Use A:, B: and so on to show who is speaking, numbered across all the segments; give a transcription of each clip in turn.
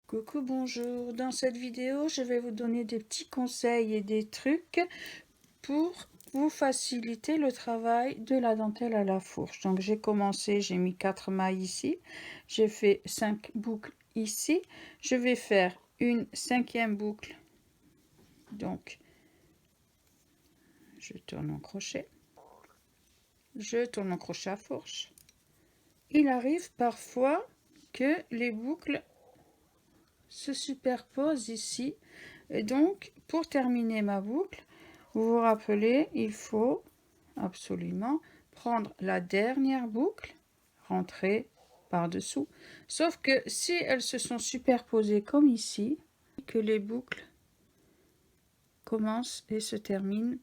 A: Coucou, bonjour. Dans cette vidéo, je vais vous donner des petits conseils et des trucs pour vous faciliter le travail de la dentelle à la fourche. Donc j'ai commencé, j'ai mis 4 mailles ici, j'ai fait 5 boucles ici. Je vais faire une 5e boucle. Donc je tourne mon crochet. Je tourne mon crochet à fourche. Il arrive parfois que les boucles se superposent ici. Et donc, pour terminer ma boucle, vous vous rappelez, il faut absolument prendre la dernière boucle, rentrer par-dessous. Sauf que si elles se sont superposées comme ici, que les boucles commencent et se terminent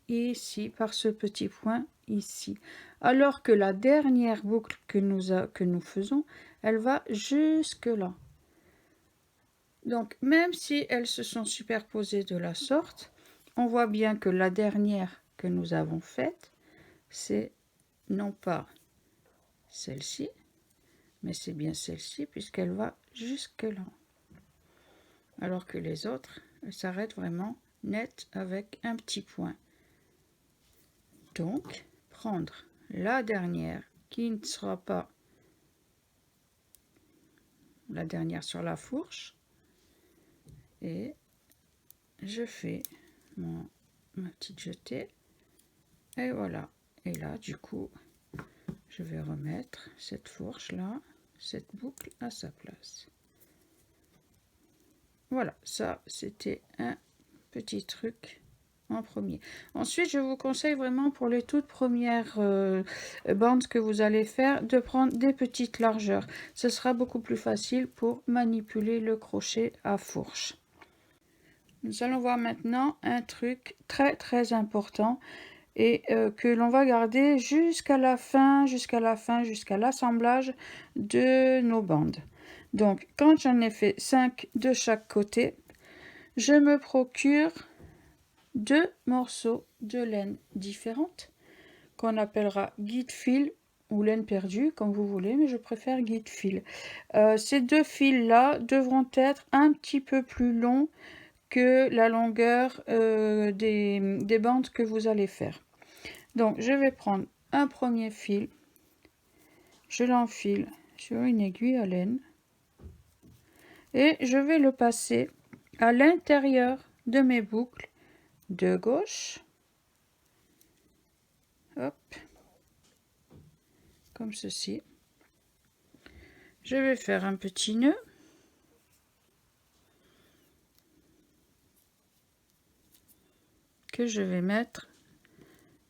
A: ici par ce petit point ici. Alors que la dernière boucle que nous faisons, elle va jusque là. Donc, même si elles se sont superposées de la sorte, on voit bien que la dernière que nous avons faite, c'est non pas celle-ci, mais c'est bien celle-ci, puisqu'elle va jusque là. Alors que les autres, elles s'arrêtent vraiment net avec un petit point. Donc, prendre la dernière, qui ne sera pas la dernière sur la fourche, et je fais ma petite jetée, et voilà. Et là, du coup, je vais remettre cette fourche là, cette boucle à sa place. Voilà, ça c'était un petit truc en premier. Ensuite, je vous conseille vraiment pour les toutes premières bandes que vous allez faire de prendre des petites largeurs. Ce sera beaucoup plus facile pour manipuler le crochet à fourche. Nous allons voir maintenant un truc très important et que l'on va garder jusqu'à jusqu'à l'assemblage de nos bandes. Donc, quand j'en ai fait 5 de chaque côté, je me procure 2 morceaux de laine différentes qu'on appellera guide fil ou laine perdue, comme vous voulez, mais je préfère guide fil. Ces 2 fils-là devront être un petit peu plus longs que la longueur des bandes que vous allez faire. Donc, je vais prendre un premier fil, je l'enfile sur une aiguille à laine et je vais le passer à l'intérieur de mes boucles de gauche, hop, comme ceci. Je vais faire un petit nœud que je vais mettre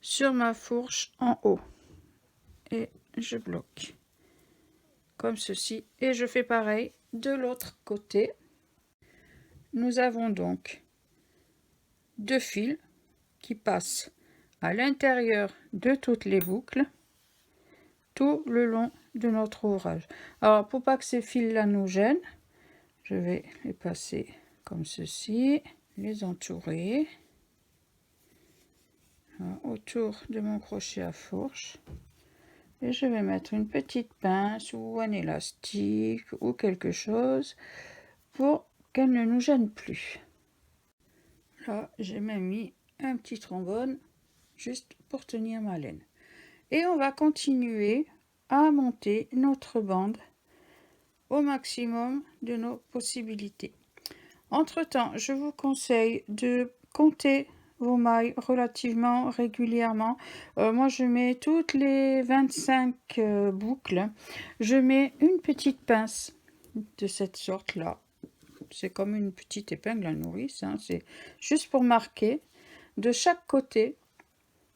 A: sur ma fourche en haut et je bloque comme ceci et je fais pareil de l'autre côté. Nous avons donc 2 fils qui passent à l'intérieur de toutes les boucles tout le long de notre ouvrage. Alors pour pas que ces fils là nous gênent, je vais les passer comme ceci, les entourer autour de mon crochet à fourche et je vais mettre une petite pince ou un élastique ou quelque chose pour qu'elle ne nous gêne plus. Là j'ai même mis un petit trombone juste pour tenir ma laine et on va continuer à monter notre bande au maximum de nos possibilités. Entre temps, je vous conseille de compter vos mailles relativement régulièrement. Moi je mets toutes les 25 boucles, je mets une petite pince de cette sorte là, c'est comme une petite épingle à nourrice, hein. C'est juste pour marquer de chaque côté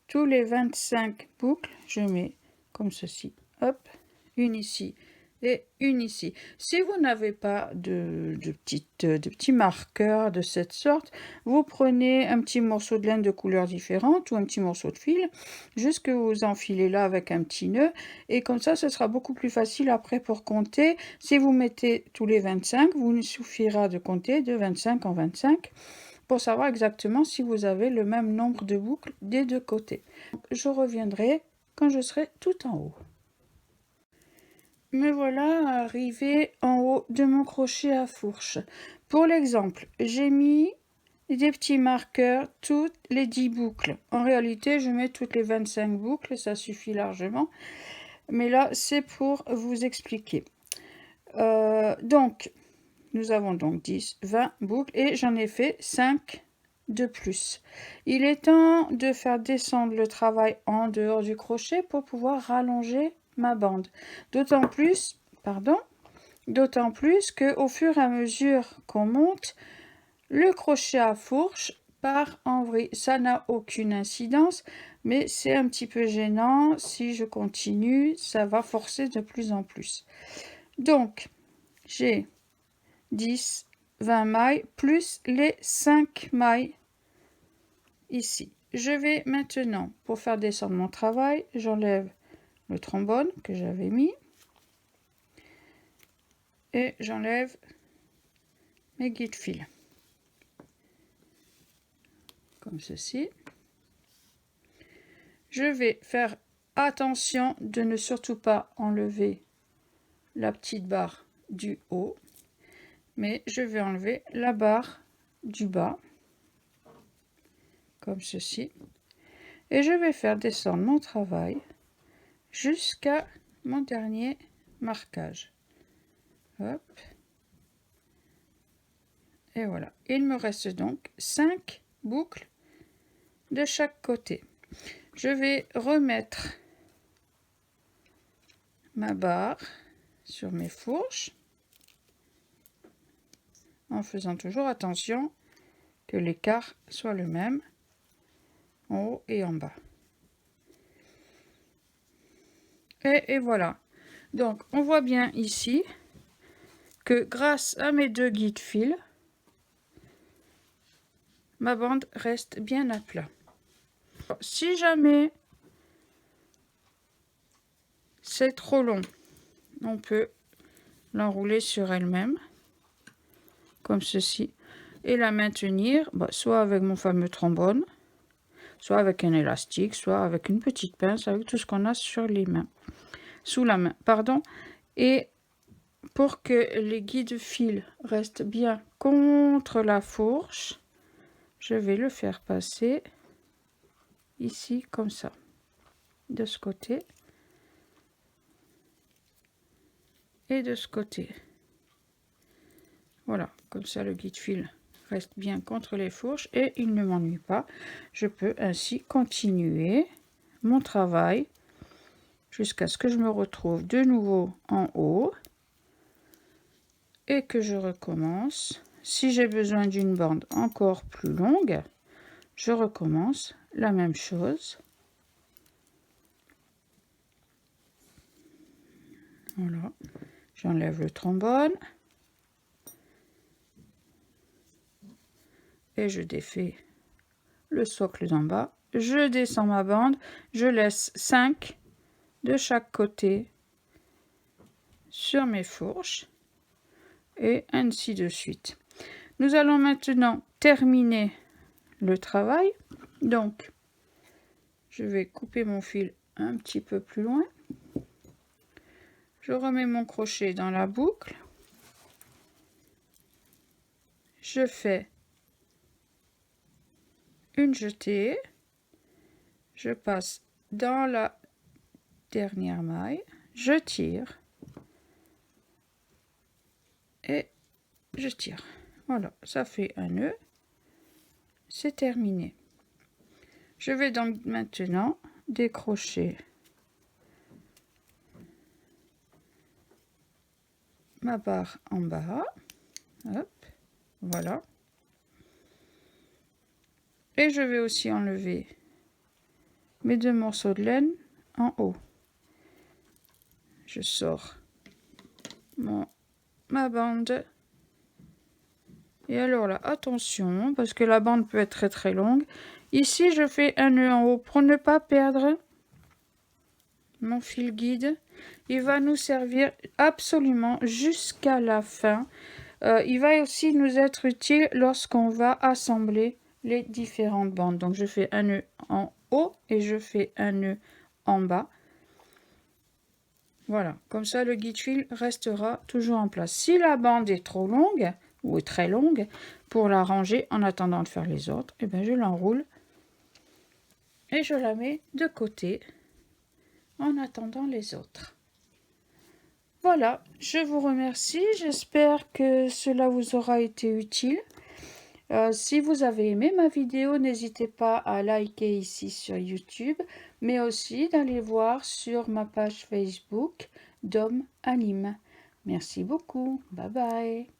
A: tous les 25 boucles, je mets comme ceci, hop, une ici et une ici. Si vous n'avez pas de petits marqueurs de cette sorte, vous prenez un petit morceau de laine de couleur différente ou un petit morceau de fil, juste que vous enfilez là avec un petit nœud, et comme ça ce sera beaucoup plus facile après pour compter. Si vous mettez tous les 25, vous il suffira de compter de 25 en 25 pour savoir exactement si vous avez le même nombre de boucles des deux côtés. Je reviendrai quand je serai tout en haut. me voilà arrivé en haut de mon crochet à fourche. Pour l'exemple, j'ai mis des petits marqueurs toutes les 10 boucles. En réalité, je mets toutes les 25 boucles, ça suffit largement. Mais là, c'est pour vous expliquer. Donc, nous avons donc 10, 20 boucles et j'en ai fait 5 de plus. Il est temps de faire descendre le travail en dehors du crochet pour pouvoir rallonger ma bande. D'autant plus que au fur et à mesure qu'on monte, le crochet à fourche part en vrille. Ça n'a aucune incidence, mais c'est un petit peu gênant. Si je continue, ça va forcer de plus en plus. Donc, j'ai 10, 20 mailles, plus les 5 mailles ici. Je vais maintenant, pour faire descendre mon travail, j'enlève le trombone que j'avais mis. Et j'enlève mes guides fils. Comme ceci. Je vais faire attention de ne surtout pas enlever la petite barre du haut, mais je vais enlever la barre du bas, comme ceci. Et je vais faire descendre mon travail jusqu'à mon dernier marquage. Hop. Et voilà. Il me reste donc 5 boucles de chaque côté. Je vais remettre ma barre sur mes fourches en faisant toujours attention que l'écart soit le même en haut et en bas. Et voilà. Donc on voit bien ici que grâce à mes 2 guides fils, ma bande reste bien à plat. Si jamais c'est trop long, on peut l'enrouler sur elle-même comme ceci et la maintenir soit avec mon fameux trombone, soit avec un élastique, soit avec une petite pince, avec tout ce qu'on a sur les mains, sous la main, pardon. Et pour que les guides fils restent bien contre la fourche, je vais le faire passer ici comme ça, de ce côté et de ce côté. Voilà, comme ça le guide fil reste bien contre les fourches et il ne m'ennuie pas. Je peux ainsi continuer mon travail jusqu'à ce que je me retrouve de nouveau en haut et que je recommence. Si j'ai besoin d'une bande encore plus longue, je recommence la même chose. Voilà, j'enlève le trombone et je défais le socle d'en bas. Je descends ma bande, je laisse 5 de chaque côté sur mes fourches et ainsi de suite. Nous allons maintenant terminer le travail. Donc, je vais couper mon fil un petit peu plus loin. Je remets mon crochet dans la boucle. Je fais une jetée. Je passe dans la dernière maille. Je tire. Et je tire. Voilà, ça fait un nœud. C'est terminé. Je vais donc maintenant décrocher ma barre en bas. Hop, voilà. Et je vais aussi enlever mes 2 morceaux de laine en haut. Je sors ma bande. Et alors là, attention, parce que la bande peut être très longue. Ici, je fais un nœud en haut pour ne pas perdre mon fil guide. Il va nous servir absolument jusqu'à la fin. Il va aussi nous être utile lorsqu'on va assembler les différentes bandes. Donc je fais un nœud en haut et je fais un nœud en bas. Voilà, comme ça le guide-fil restera toujours en place. Si la bande est trop longue, ou très longue, pour la ranger en attendant de faire les autres, et bien je l'enroule et je la mets de côté en attendant les autres. Voilà, je vous remercie, j'espère que cela vous aura été utile. Si vous avez aimé ma vidéo, n'hésitez pas à liker ici sur YouTube, mais aussi d'aller voir sur ma page Facebook Dom Anime. Merci beaucoup, bye bye.